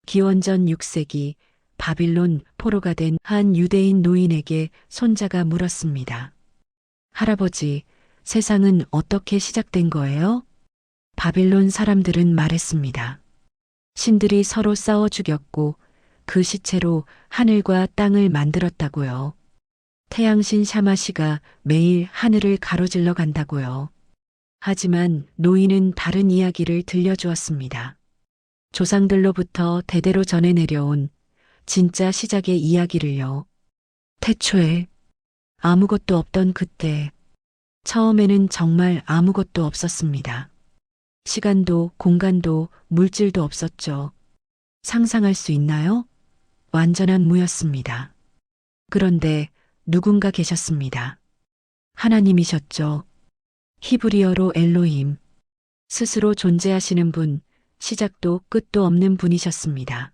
기원전 6세기 바빌론 포로가 된 한 유대인 노인에게 손자가 물었습니다. 할아버지, 세상은 어떻게 시작된 거예요? 바빌론 사람들은 말했습니다. 신들이 서로 싸워 죽였고 그 시체로 하늘과 땅을 만들었다고요. 태양신 샤마시가 매일 하늘을 가로질러 간다고요. 하지만 노인은 다른 이야기를 들려주었습니다. 조상들로부터 대대로 전해 내려온 진짜 시작의 이야기를요. 태초에 아무것도 없던 그때, 처음에는 정말 아무것도 없었습니다. 시간도 공간도 물질도 없었죠. 상상할 수 있나요? 완전한 무였습니다. 그런데 누군가 계셨습니다. 하나님이셨죠. 히브리어로 엘로힘. 스스로 존재하시는 분, 시작도 끝도 없는 분이셨습니다.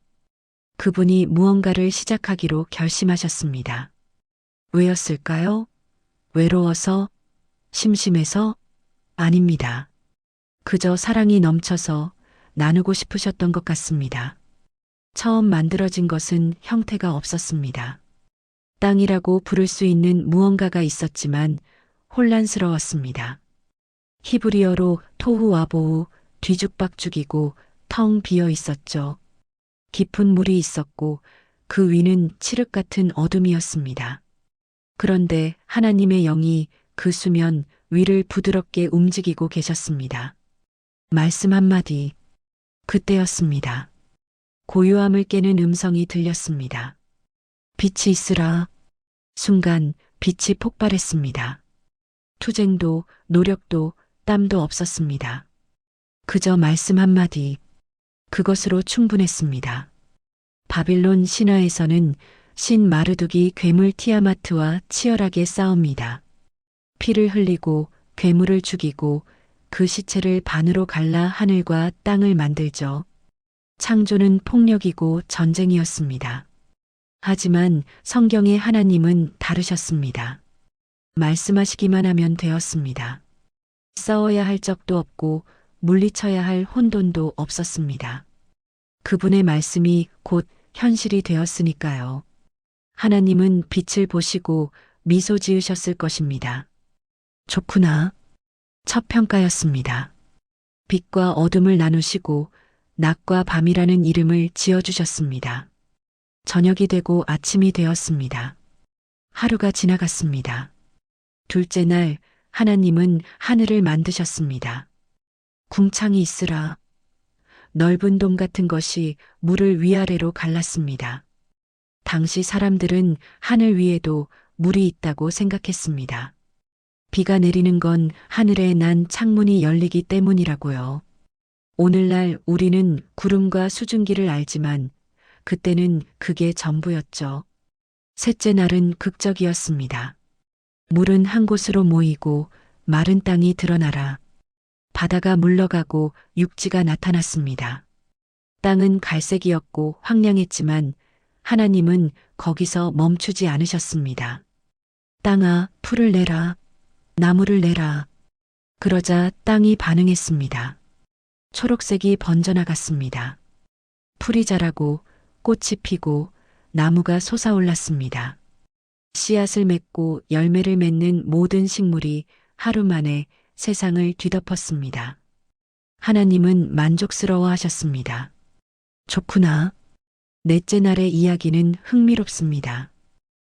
그분이 무언가를 시작하기로 결심하셨습니다. 왜였을까요? 외로워서? 심심해서? 아닙니다. 그저 사랑이 넘쳐서 나누고 싶으셨던 것 같습니다. 처음 만들어진 것은 형태가 없었습니다. 땅이라고 부를 수 있는 무언가가 있었지만 혼란스러웠습니다. 히브리어로 토후와보후, 뒤죽박죽이고 텅 비어 있었죠. 깊은 물이 있었고 그 위는 칠흑 같은 어둠이었습니다. 그런데 하나님의 영이 그 수면 위를 부드럽게 움직이고 계셨습니다. 말씀 한마디. 그때였습니다. 고요함을 깨는 음성이 들렸습니다. 빛이 있으라. 순간 빛이 폭발했습니다. 투쟁도 노력도 땀도 없었습니다. 그저 말씀 한마디. 그것으로 충분했습니다. 바빌론 신화에서는 신 마르둑이 괴물 티아마트와 치열하게 싸웁니다. 피를 흘리고 괴물을 죽이고 그 시체를 반으로 갈라 하늘과 땅을 만들죠. 창조는 폭력이고 전쟁이었습니다. 하지만 성경의 하나님은 다르셨습니다. 말씀하시기만 하면 되었습니다. 싸워야 할 적도 없고 물리쳐야 할 혼돈도 없었습니다. 그분의 말씀이 곧 현실이 되었으니까요. 하나님은 빛을 보시고 미소 지으셨을 것입니다. 좋구나. 첫 평가였습니다. 빛과 어둠을 나누시고 낮과 밤이라는 이름을 지어주셨습니다. 저녁이 되고 아침이 되었습니다. 하루가 지나갔습니다. 둘째 날 하나님은 하늘을 만드셨습니다. 궁창이 있으라. 넓은 돔 같은 것이 물을 위아래로 갈랐습니다. 당시 사람들은 하늘 위에도 물이 있다고 생각했습니다. 비가 내리는 건 하늘에 난 창문이 열리기 때문이라고요. 오늘날 우리는 구름과 수증기를 알지만 그때는 그게 전부였죠. 셋째 날은 극적이었습니다. 물은 한 곳으로 모이고 마른 땅이 드러나라. 바다가 물러가고 육지가 나타났습니다. 땅은 갈색이었고 황량했지만 하나님은 거기서 멈추지 않으셨습니다. 땅아, 풀을 내라. 나무를 내라. 그러자 땅이 반응했습니다. 초록색이 번져나갔습니다. 풀이 자라고 꽃이 피고 나무가 솟아올랐습니다. 씨앗을 맺고 열매를 맺는 모든 식물이 하루 만에 세상을 뒤덮었습니다. 하나님은 만족스러워 하셨습니다. 좋구나. 넷째 날의 이야기는 흥미롭습니다.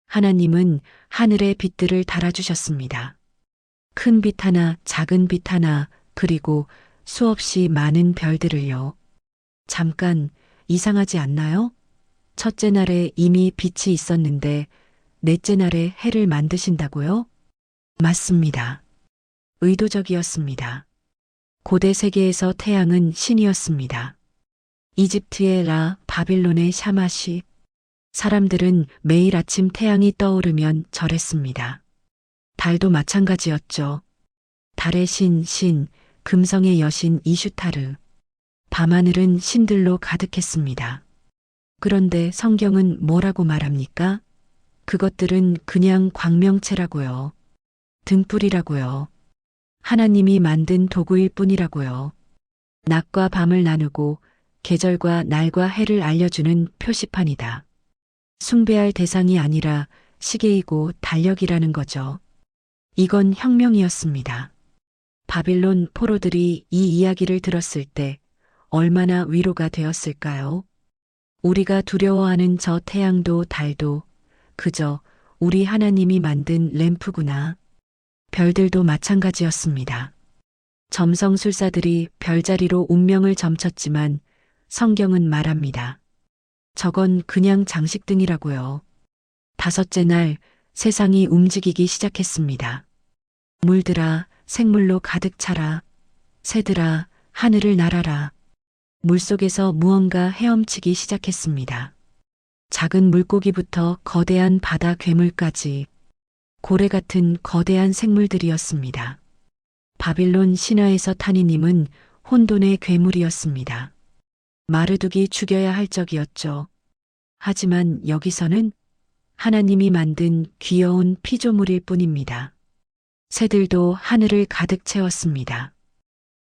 하나님은 하늘의 빛들을 달아주셨습니다. 큰 빛 하나, 작은 빛 하나, 그리고 수없이 많은 별들을요. 잠깐, 이상하지 않나요? 첫째 날에 이미 빛이 있었는데 넷째 날에 해를 만드신다고요? 맞습니다. 의도적이었습니다. 고대 세계에서 태양은 신이었습니다. 이집트의 라, 바빌론의 샤마시. 사람들은 매일 아침 태양이 떠오르면 절했습니다. 달도 마찬가지였죠. 달의 신, 금성의 여신 이슈타르. 밤하늘은 신들로 가득했습니다. 그런데 성경은 뭐라고 말합니까? 그것들은 그냥 광명체라고요. 등불이라고요. 하나님이 만든 도구일 뿐이라고요. 낮과 밤을 나누고 계절과 날과 해를 알려주는 표시판이다. 숭배할 대상이 아니라 시계이고 달력이라는 거죠. 이건 혁명이었습니다. 바빌론 포로들이 이 이야기를 들었을 때 얼마나 위로가 되었을까요? 우리가 두려워하는 저 태양도 달도 그저 우리 하나님이 만든 램프구나. 별들도 마찬가지였습니다. 점성술사들이 별자리로 운명을 점쳤지만 성경은 말합니다. 저건 그냥 장식등이라고요. 다섯째 날 세상이 움직이기 시작했습니다. 물들아 생물로 가득 차라. 새들아 하늘을 날아라. 물속에서 무언가 헤엄치기 시작했습니다. 작은 물고기부터 거대한 바다 괴물까지 고래 같은 거대한 생물들이었습니다. 바빌론 신화에서 타니님은 혼돈의 괴물이었습니다. 마르둑이 죽여야 할 적이었죠. 하지만 여기서는 하나님이 만든 귀여운 피조물일 뿐입니다. 새들도 하늘을 가득 채웠습니다.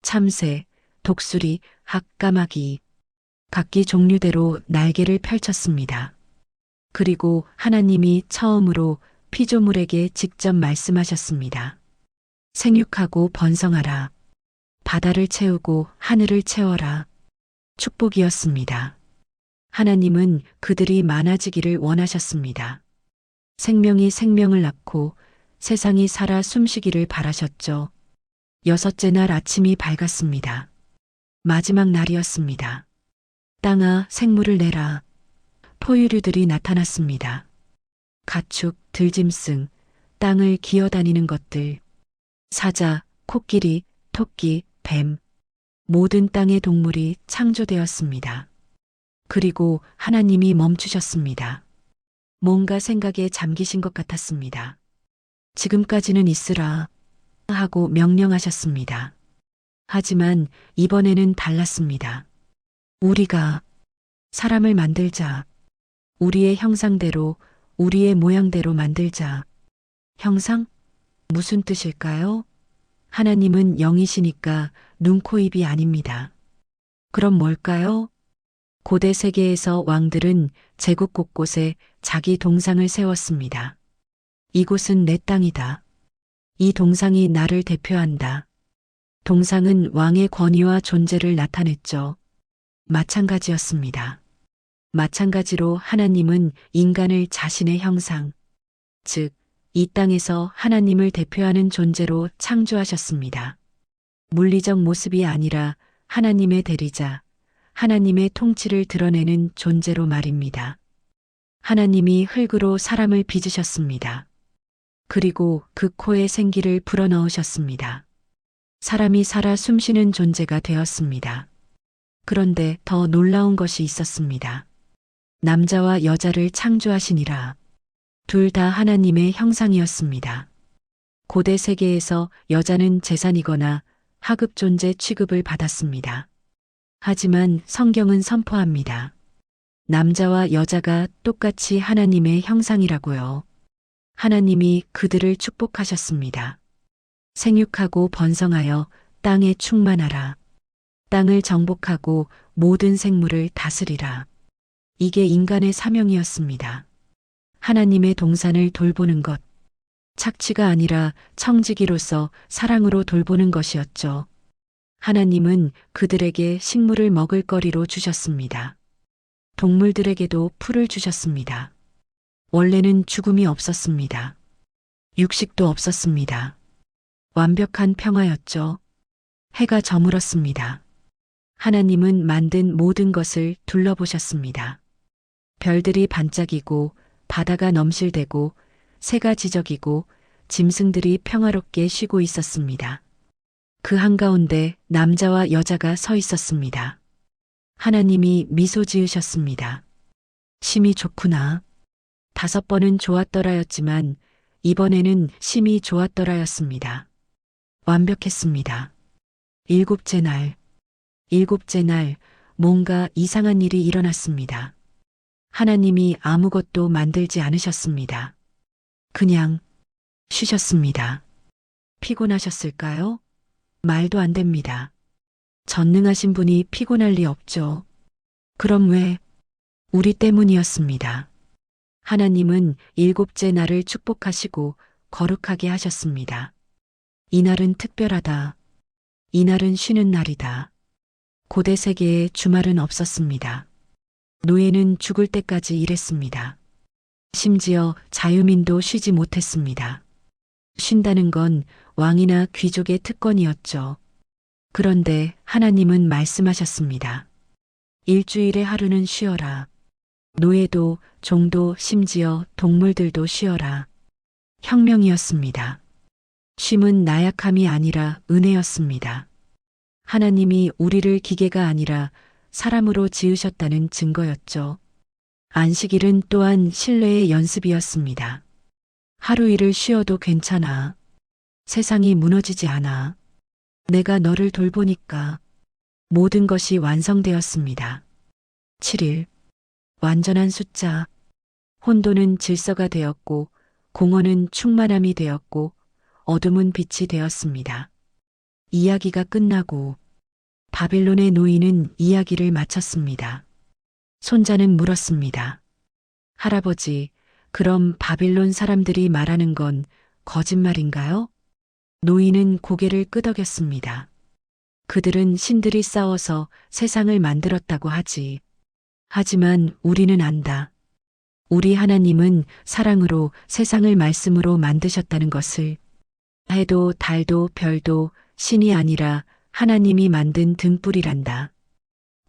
참새, 독수리, 학까마귀, 각기 종류대로 날개를 펼쳤습니다. 그리고 하나님이 처음으로 피조물에게 직접 말씀하셨습니다. 생육하고 번성하라. 바다를 채우고 하늘을 채워라. 축복이었습니다. 하나님은 그들이 많아지기를 원하셨습니다. 생명이 생명을 낳고 세상이 살아 숨쉬기를 바라셨죠. 여섯째 날 아침이 밝았습니다. 마지막 날이었습니다. 땅아 생물을 내라. 포유류들이 나타났습니다. 가축, 들짐승, 땅을 기어다니는 것들, 사자, 코끼리, 토끼, 뱀, 모든 땅의 동물이 창조되었습니다. 그리고 하나님이 멈추셨습니다. 뭔가 생각에 잠기신 것 같았습니다. 지금까지는 있으라 하고 명령하셨습니다. 하지만 이번에는 달랐습니다. 우리가 사람을 만들자. 우리의 형상대로, 우리의 모양대로 만들자. 형상? 무슨 뜻일까요? 하나님은 영이시니까 눈, 코, 입이 아닙니다. 그럼 뭘까요? 고대 세계에서 왕들은 제국 곳곳에 자기 동상을 세웠습니다. 이곳은 내 땅이다. 이 동상이 나를 대표한다. 동상은 왕의 권위와 존재를 나타냈죠. 마찬가지였습니다. 마찬가지로 하나님은 인간을 자신의 형상, 즉, 이 땅에서 하나님을 대표하는 존재로 창조하셨습니다. 물리적 모습이 아니라 하나님의 대리자, 하나님의 통치를 드러내는 존재로 말입니다. 하나님이 흙으로 사람을 빚으셨습니다. 그리고 그 코에 생기를 불어넣으셨습니다. 사람이 살아 숨쉬는 존재가 되었습니다. 그런데 더 놀라운 것이 있었습니다. 남자와 여자를 창조하시니라. 둘 다 하나님의 형상이었습니다. 고대 세계에서 여자는 재산이거나 하급 존재 취급을 받았습니다. 하지만 성경은 선포합니다. 남자와 여자가 똑같이 하나님의 형상이라고요. 하나님이 그들을 축복하셨습니다. 생육하고 번성하여 땅에 충만하라. 땅을 정복하고 모든 생물을 다스리라. 이게 인간의 사명이었습니다. 하나님의 동산을 돌보는 것. 착취가 아니라 청지기로서 사랑으로 돌보는 것이었죠. 하나님은 그들에게 식물을 먹을 거리로 주셨습니다. 동물들에게도 풀을 주셨습니다. 원래는 죽음이 없었습니다. 육식도 없었습니다. 완벽한 평화였죠. 해가 저물었습니다. 하나님은 만든 모든 것을 둘러보셨습니다. 별들이 반짝이고 바다가 넘실대고 새가 지저귀고 짐승들이 평화롭게 쉬고 있었습니다. 그 한가운데 남자와 여자가 서 있었습니다. 하나님이 미소 지으셨습니다. 심히 좋구나. 5번은 좋았더라였지만 이번에는 심히 좋았더라였습니다. 완벽했습니다. 일곱째 날 뭔가 이상한 일이 일어났습니다. 하나님이 아무것도 만들지 않으셨습니다. 그냥 쉬셨습니다. 피곤하셨을까요? 말도 안 됩니다. 전능하신 분이 피곤할 리 없죠. 그럼 왜? 우리 때문이었습니다. 하나님은 일곱째 날을 축복하시고 거룩하게 하셨습니다. 이날은 특별하다. 이날은 쉬는 날이다. 고대 세계에 주말은 없었습니다. 노예는 죽을 때까지 일했습니다. 심지어 자유민도 쉬지 못했습니다. 쉰다는 건 왕이나 귀족의 특권이었죠. 그런데 하나님은 말씀하셨습니다. 일주일의 하루는 쉬어라. 노예도, 종도, 심지어 동물들도 쉬어라. 혁명이었습니다. 쉼은 나약함이 아니라 은혜였습니다. 하나님이 우리를 기계가 아니라 사람으로 지으셨다는 증거였죠. 안식일은 또한 신뢰의 연습이었습니다. 하루 일을 쉬어도 괜찮아. 세상이 무너지지 않아. 내가 너를 돌보니까. 모든 것이 완성되었습니다. 7일. 완전한 숫자. 혼돈은 질서가 되었고, 공허는 충만함이 되었고, 어둠은 빛이 되었습니다. 이야기가 끝나고, 바빌론의 노인은 이야기를 마쳤습니다. 손자는 물었습니다. 할아버지, 그럼 바빌론 사람들이 말하는 건 거짓말인가요? 노인은 고개를 끄덕였습니다. 그들은 신들이 싸워서 세상을 만들었다고 하지. 하지만 우리는 안다. 우리 하나님은 사랑으로 세상을 말씀으로 만드셨다는 것을. 해도 달도 별도 신이 아니라 하나님이 만든 등불이란다.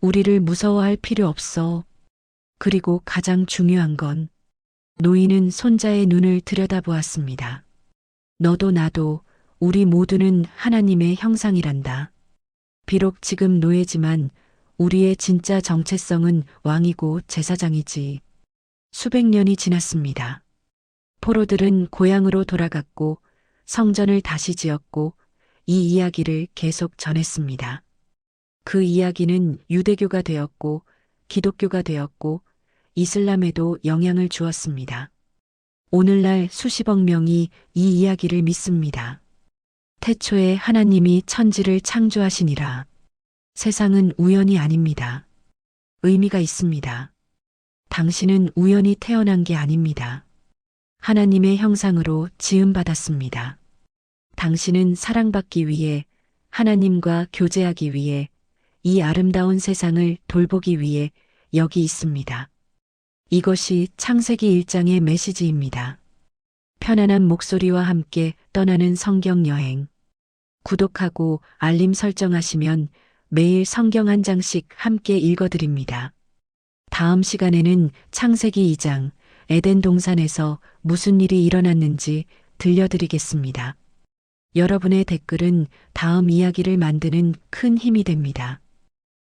우리를 무서워할 필요 없어. 그리고 가장 중요한 건 노인은 손자의 눈을 들여다보았습니다. 너도 나도 우리 모두는 하나님의 형상이란다. 비록 지금 노예지만 우리의 진짜 정체성은 왕이고 제사장이지. 수백 년이 지났습니다. 포로들은 고향으로 돌아갔고 성전을 다시 지었고 이 이야기를 계속 전했습니다. 그 이야기는 유대교가 되었고 기독교가 되었고 이슬람에도 영향을 주었습니다. 오늘날 수십억 명이 이 이야기를 믿습니다. 태초에 하나님이 천지를 창조하시니라. 세상은 우연이 아닙니다. 의미가 있습니다. 당신은 우연히 태어난 게 아닙니다. 하나님의 형상으로 지음받았습니다. 당신은 사랑받기 위해, 하나님과 교제하기 위해, 이 아름다운 세상을 돌보기 위해 여기 있습니다. 이것이 창세기 1장의 메시지입니다. 편안한 목소리와 함께 떠나는 성경 여행. 구독하고 알림 설정하시면 매일 성경 한 장씩 함께 읽어드립니다. 다음 시간에는 창세기 2장 에덴 동산에서 무슨 일이 일어났는지 들려드리겠습니다. 여러분의 댓글은 다음 이야기를 만드는 큰 힘이 됩니다.